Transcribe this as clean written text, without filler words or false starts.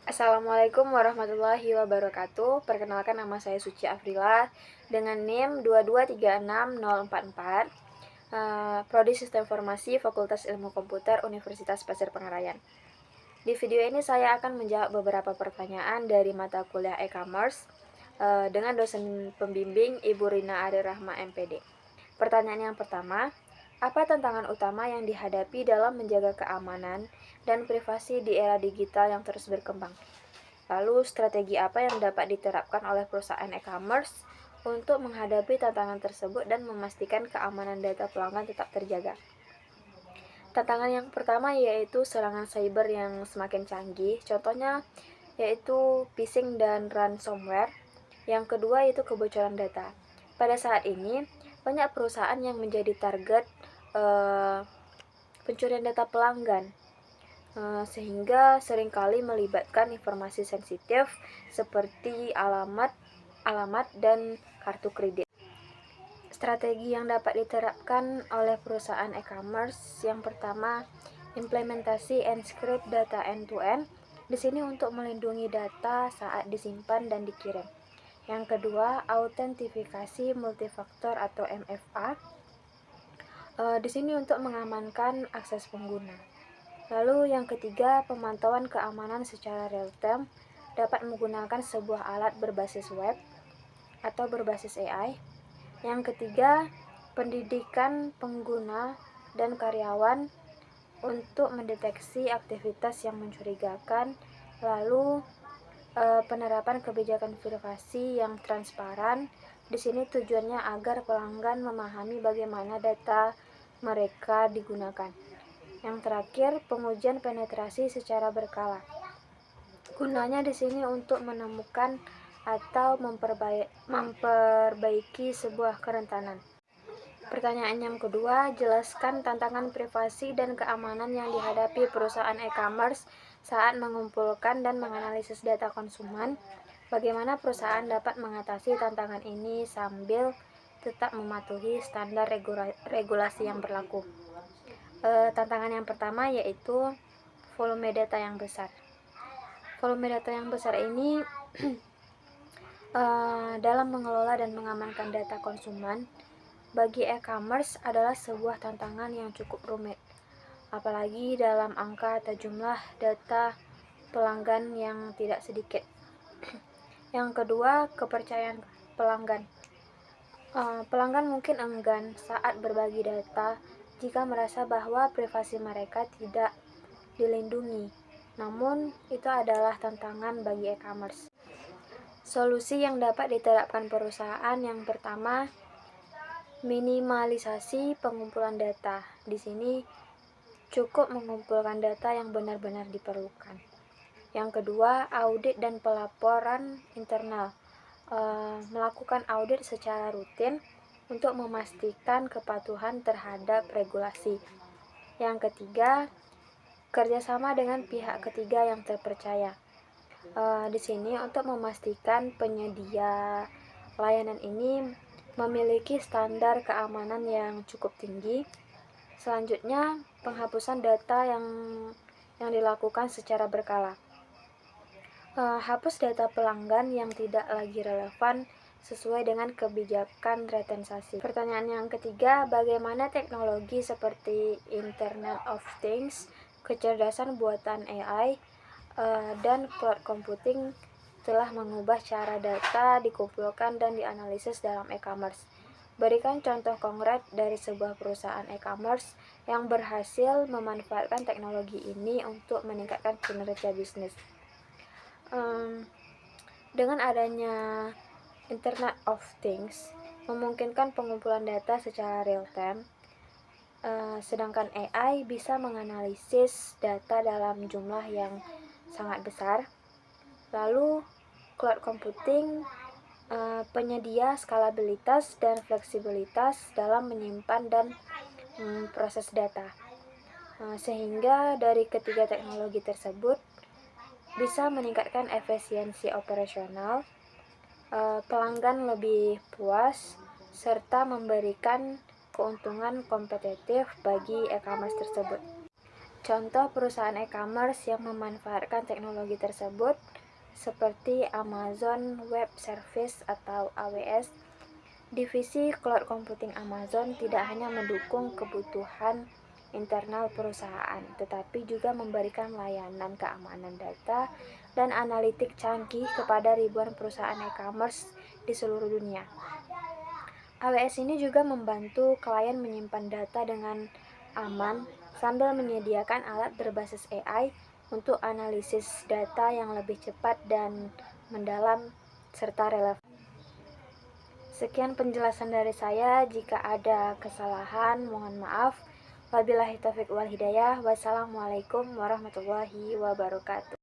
Assalamualaikum warahmatullahi wabarakatuh. Perkenalkan, nama saya Suci Afrila dengan NIM 2236044, Prodi Sistem Informasi Fakultas Ilmu Komputer Universitas Pasir Pengarayan. Di video ini saya akan menjawab beberapa pertanyaan dari mata kuliah e-commerce dengan dosen pembimbing Ibu Rina Ari Rahma MPD. Pertanyaan yang pertama, apa tantangan utama yang dihadapi dalam menjaga keamanan dan privasi di era digital yang terus berkembang? Lalu, strategi apa yang dapat diterapkan oleh perusahaan e-commerce untuk menghadapi tantangan tersebut dan memastikan keamanan data pelanggan tetap terjaga? Tantangan yang pertama yaitu serangan cyber yang semakin canggih, contohnya yaitu phishing dan ransomware. Yang kedua yaitu kebocoran data. Pada saat ini, banyak perusahaan yang menjadi target pencurian data pelanggan, sehingga seringkali melibatkan informasi sensitif seperti alamat dan kartu kredit. Strategi yang dapat diterapkan oleh perusahaan e-commerce yang pertama, implementasi encrypt data end-to-end. Di sini untuk melindungi data saat disimpan dan dikirim. Yang kedua, autentifikasi multifaktor atau MFA. Di sini untuk mengamankan akses pengguna. Lalu yang ketiga, pemantauan keamanan secara real time dapat menggunakan sebuah alat berbasis web atau berbasis AI. Yang ketiga, pendidikan pengguna dan karyawan untuk mendeteksi aktivitas yang mencurigakan. Lalu penerapan kebijakan privasi yang transparan. Di sini tujuannya agar pelanggan memahami bagaimana data mereka digunakan. Yang terakhir, pengujian penetrasi secara berkala. Gunanya di sini untuk menemukan atau memperbaiki sebuah kerentanan. Pertanyaan yang kedua, jelaskan tantangan privasi dan keamanan yang dihadapi perusahaan e-commerce saat mengumpulkan dan menganalisis data konsumen. Bagaimana perusahaan dapat mengatasi tantangan ini sambil tetap mematuhi standar regulasi yang berlaku? Tantangan yang pertama yaitu volume data yang besar. Volume data yang besar ini dalam mengelola dan mengamankan data konsumen bagi e-commerce adalah sebuah tantangan yang cukup rumit, apalagi dalam angka atau jumlah data pelanggan yang tidak sedikit. Yang kedua, kepercayaan pelanggan. Pelanggan mungkin enggan saat berbagi data jika merasa bahwa privasi mereka tidak dilindungi. Namun, itu adalah tantangan bagi e-commerce. Solusi yang dapat diterapkan perusahaan yang pertama, minimalisasi pengumpulan data. Di sini cukup mengumpulkan data yang benar-benar diperlukan. Yang kedua, audit dan pelaporan internal. Melakukan audit secara rutin untuk memastikan kepatuhan terhadap regulasi. Yang ketiga, kerjasama dengan pihak ketiga yang terpercaya. Di sini untuk memastikan penyedia layanan ini memiliki standar keamanan yang cukup tinggi. Selanjutnya, penghapusan data yang dilakukan secara berkala. Hapus data pelanggan yang tidak lagi relevan sesuai dengan kebijakan retensasi. Pertanyaan yang ketiga, bagaimana teknologi seperti Internet of Things, kecerdasan buatan AI, dan cloud computing telah mengubah cara data dikumpulkan dan dianalisis dalam e-commerce. Berikan contoh konkret dari sebuah perusahaan e-commerce yang berhasil memanfaatkan teknologi ini untuk meningkatkan kinerja bisnis. Dengan adanya Internet of Things memungkinkan pengumpulan data secara real time, sedangkan AI bisa menganalisis data dalam jumlah yang sangat besar. Lalu cloud computing penyedia skalabilitas dan fleksibilitas dalam menyimpan dan proses data, sehingga dari ketiga teknologi tersebut bisa meningkatkan efisiensi operasional, pelanggan lebih puas, serta memberikan keuntungan kompetitif bagi e-commerce tersebut. Contoh perusahaan e-commerce yang memanfaatkan teknologi tersebut seperti Amazon Web Service atau AWS. Divisi cloud computing Amazon tidak hanya mendukung kebutuhan internal perusahaan, tetapi juga memberikan layanan keamanan data dan analitik canggih kepada ribuan perusahaan e-commerce di seluruh dunia. AWS ini juga membantu klien menyimpan data dengan aman sambil menyediakan alat berbasis AI untuk analisis data yang lebih cepat dan mendalam serta relevan. Sekian penjelasan dari saya. Jika ada kesalahan, mohon maaf. Wabillahi taufiq wal hidayah. Wassalamualaikum warahmatullahi wabarakatuh.